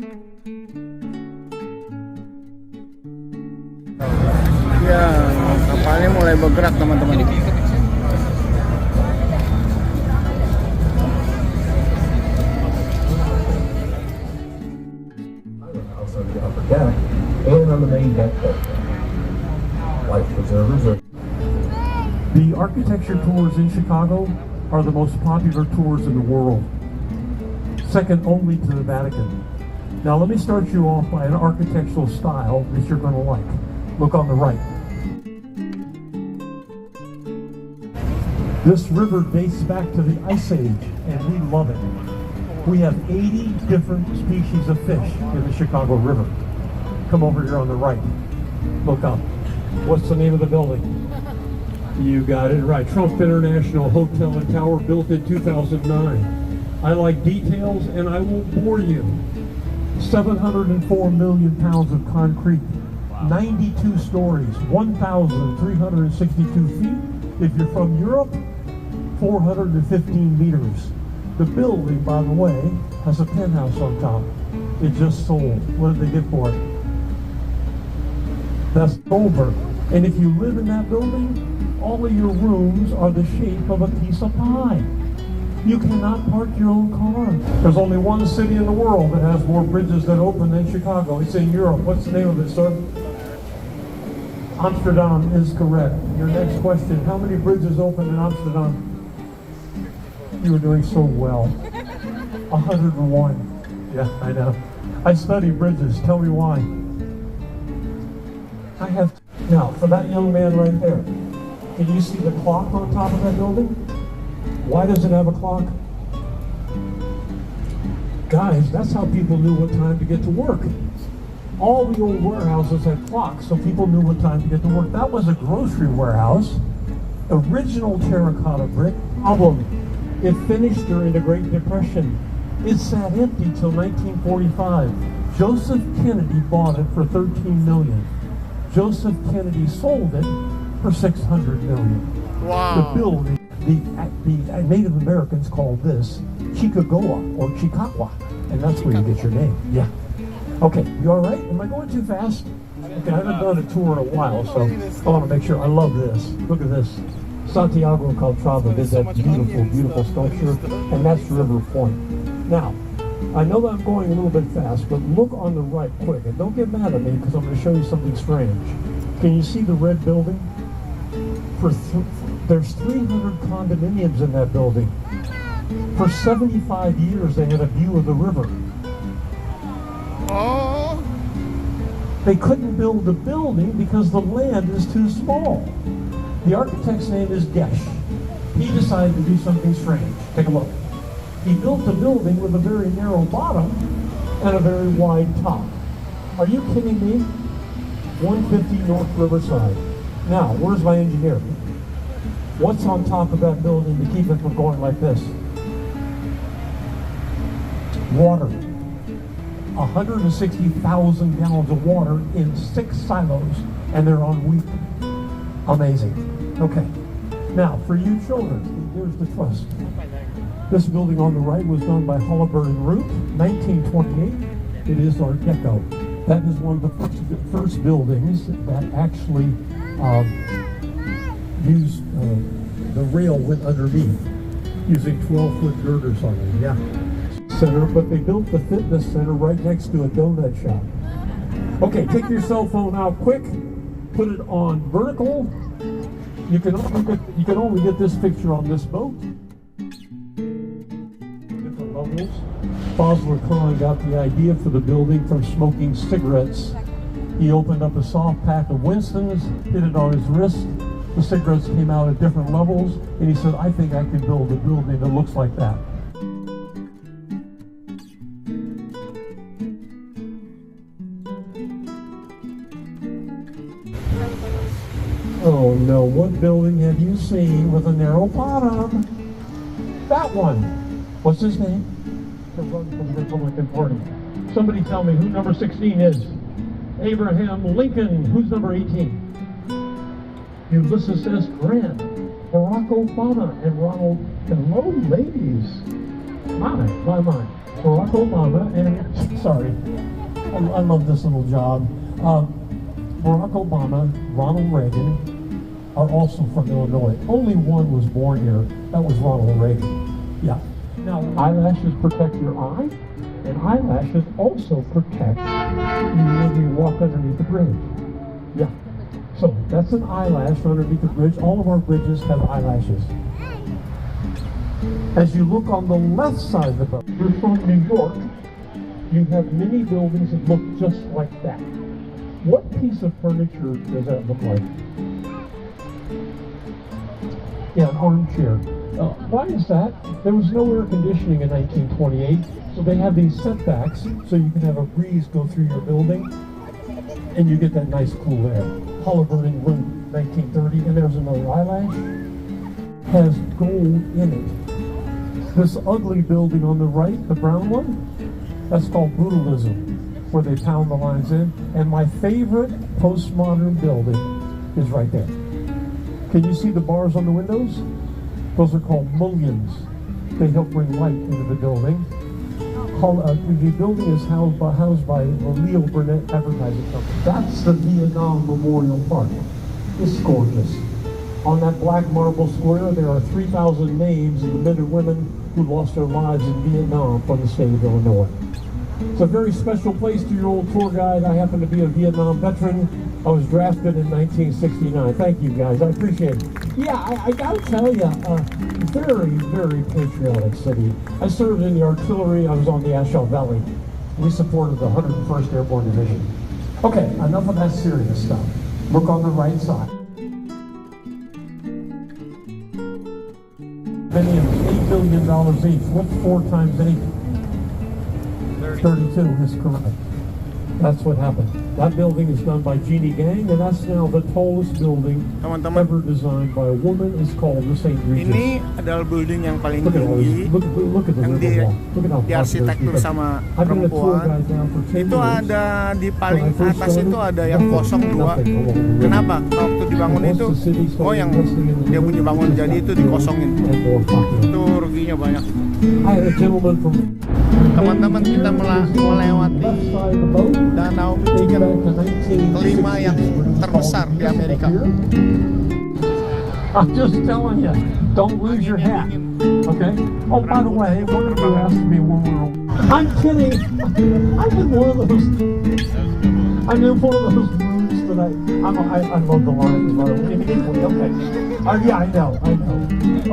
Ya, kapalnya mulai bergerak teman-teman. The architecture tours in Chicago are the most popular tours in the world, second only to the Vatican. Now let me start you off by an architectural style that you're going to like. Look on the right. This river dates back to the Ice Age, and we love it. We have 80 different species of fish in the Chicago River. Come over here on the right. Look up. What's the name of the building? You got it right. Trump International Hotel and Tower, built in 2009. I like details, and I won't bore you. 704 million pounds of concrete, 92 stories, 1,362 feet. If you're from Europe, 415 meters. The building, by the way, has a penthouse on top. It just sold. What did they get for it? That's over. And if you live in that building, all of your rooms are the shape of a piece of pie. You cannot park your own car. There's only one city in the world that has more bridges that open than Chicago. It's in Europe. What's the name of it, sir? Amsterdam is correct. Your next question, how many bridges opened in Amsterdam? You were doing so well. 101. Yeah, I know. I study bridges. Tell me why. I have... Now, for that young man right there, can you see the clock on top of that building? Why does it have a clock? Guys, that's how people knew what time to get to work. All the old warehouses had clocks, so people knew what time to get to work. That was a grocery warehouse. Original terracotta brick. Problem, it finished during the Great Depression. It sat empty till 1945. Joseph Kennedy bought it for $13 million. Joseph Kennedy sold it for $600 million. Wow. The building, the Native Americans called this Chickagoa or Chickawa, and that's where you get your name. Yeah. Okay, you all right? Am I going too fast? Okay, I haven't done a tour in a while, so I want to make sure. I love this. Look at this. Santiago Caltrava did that beautiful, beautiful sculpture, and that's River Point. Now, I know that I'm going a little bit fast, but look on the right quick, and don't get mad at me because I'm going to show you something strange. Can you see the red building? There's 300 condominiums in that building. For 75 years, they had a view of the river. Oh. They couldn't build the building because the land is too small. The architect's name is Gesh. He decided to do something strange. Take a look. He built a building with a very narrow bottom and a very wide top. Are you kidding me? 150 North Riverside. Now, where's my engineer? What's on top of that building to keep it from going like this? Water. 160,000 gallons of water in 6 silos, and they're on wheat. Amazing. Okay. Now, for you children, here's the twist. This building on the right was done by Halliburton Root, 1928. It is Art Deco. That is one of the first buildings that actually used the rail went underneath, using 12-foot girders on it. Yeah. Center, but they built the fitness center right next to a donut shop. Okay, take your cell phone out quick, put it on vertical. You can only get this picture on this boat. Different levels. Fosler Khan got the idea for the building from smoking cigarettes. He opened up a soft pack of Winston's, hid it on his wrist. The cigarettes came out at different levels, and he said, I think I could build a building that looks like that. Oh no, what building have you seen with a narrow bottom? That one. What's his name? The run from the Republican Party. Somebody tell me who number 16 is. Abraham Lincoln. Who's number 18? Ulysses S. Grant, Barack Obama, and Ronald. Hello, ladies. My. Barack Obama and, sorry, I love this little job. Barack Obama, Ronald Reagan are also from Illinois. Only one was born here. That was Ronald Reagan. Yeah. Now, eyelashes protect your eye, and eyelashes also protect you when you walk underneath the bridge. Yeah. So that's an eyelash underneath the bridge. All of our bridges have eyelashes. As you look on the left side of the boat, you're from New York, you have many buildings that look just like that. What piece of furniture does that look like? Yeah, an armchair. Why is that? There was no air conditioning in 1928, so they have these setbacks so you can have a breeze go through your building and you get that nice cool air. Halliburton Room, 1930, and there's another eyelash. Has gold in it. This ugly building on the right, the brown one, that's called brutalism, where they pound the lines in. And my favorite postmodern building is right there. Can you see the bars on the windows? Those are called mullions. They help bring light into the building. The building is housed by the Leo Burnett Advertising Company. That's the Vietnam Memorial Park. It's gorgeous. On that black marble square, there are 3,000 names of the men and women who lost their lives in Vietnam from the state of Illinois. It's a very special place to your old tour guide. I happen to be a Vietnam veteran. I was drafted in 1969. Thank you, guys. I appreciate it. Yeah, I gotta tell you, very, very patriotic city. I served in the artillery. I was on the Ashaw Valley. We supported the 101st Airborne Division. Okay, enough of that serious stuff. Look on the right side. Millions, $8 billion each. What's 4 times 8? 32 is correct. That's what happened. That building is done by Jeannie Gang, and that's now the tallest building ever designed by a woman. It's called the St. Regis. Ini adalah building yang paling Look at all tinggi these. Look at the yang river wall. Look at how di arsitektur sama perempuan. Itu ada di paling atas itu ada yang kosong 2. Kenapa? Waktu dibangun itu, yang dia punya bangun jadi itu dikosongin. Itu ruginya banyak. Teman-teman, kita melewati Danau Michigan, kelima yang terbesar di Amerika. I'm just telling you, don't lose your hat. Okay? Oh, by the way, one of you asked me when we were... I'm kidding. I'm in one of those moods that I love the lines, by the way. Okay. Yeah, I know.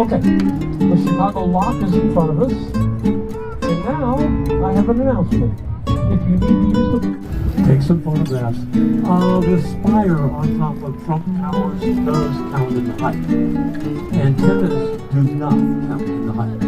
Okay. The Chicago Lock is in front of us. And now, I have an announcement. If you need to use the... Take some photographs. The spire on top of Trump Towers does count in the height. Antennas do not count in the height.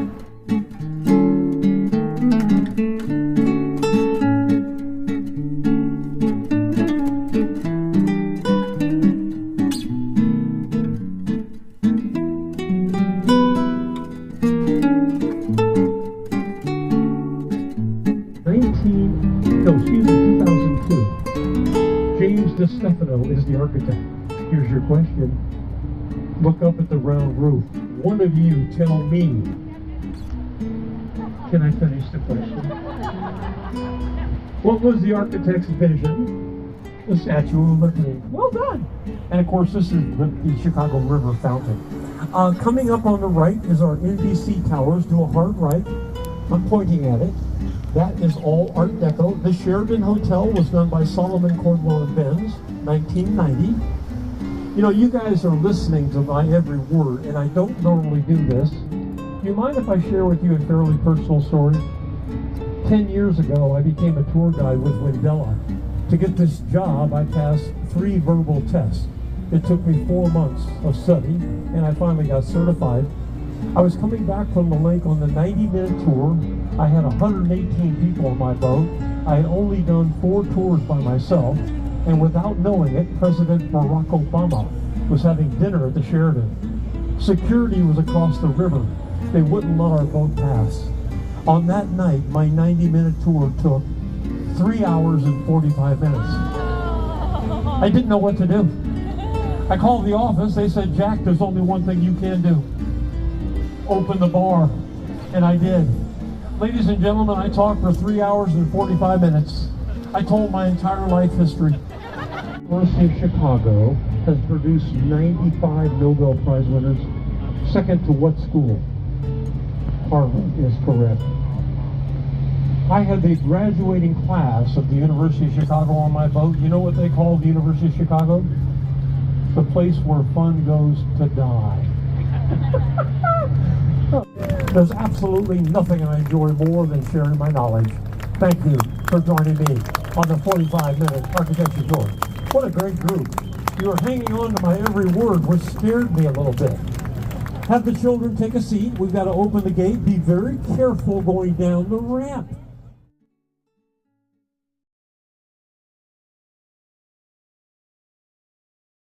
Stefano is the architect. Here's your question. Look up at the round roof. One of you tell me. Can I finish the question? What was the architect's vision? The Statue of Liberty. Well done. And of course, this is the Chicago River Fountain. Coming up on the right is our NBC Towers. Do a hard right. I'm pointing at it. That is all Art Deco. The Sheraton Hotel was done by Solomon, Cornwell & Benz, 1990. You know, you guys are listening to my every word, and I don't normally do this. Do you mind if I share with you a fairly personal story? 10 years ago, I became a tour guide with Wendella. To get this job, I passed 3 verbal tests. It took me 4 months of study, and I finally got certified. I was coming back from the lake on the 90-minute tour. I had 118 people on my boat. I had only done 4 tours by myself, and without knowing it, President Barack Obama was having dinner at the Sheraton. Security was across the river. They wouldn't let our boat pass. On that night, my 90-minute tour took 3 hours and 45 minutes. I didn't know what to do. I called the office. They said, Jack, there's only one thing you can do. Open the bar. And I did. Ladies and gentlemen, I talked for 3 hours and 45 minutes. I told my entire life history. University of Chicago has produced 95 Nobel Prize winners. Second to what school? Harvard is correct. I had the graduating class of the University of Chicago on my boat. You know what they call the University of Chicago? The place where fun goes to die. There's absolutely nothing I enjoy more than sharing my knowledge. Thank you for joining me on the 45-minute architecture tour. What a great group. You are hanging on to my every word, which scared me a little bit. Have the children take a seat. We've got to open the gate. Be very careful going down the ramp.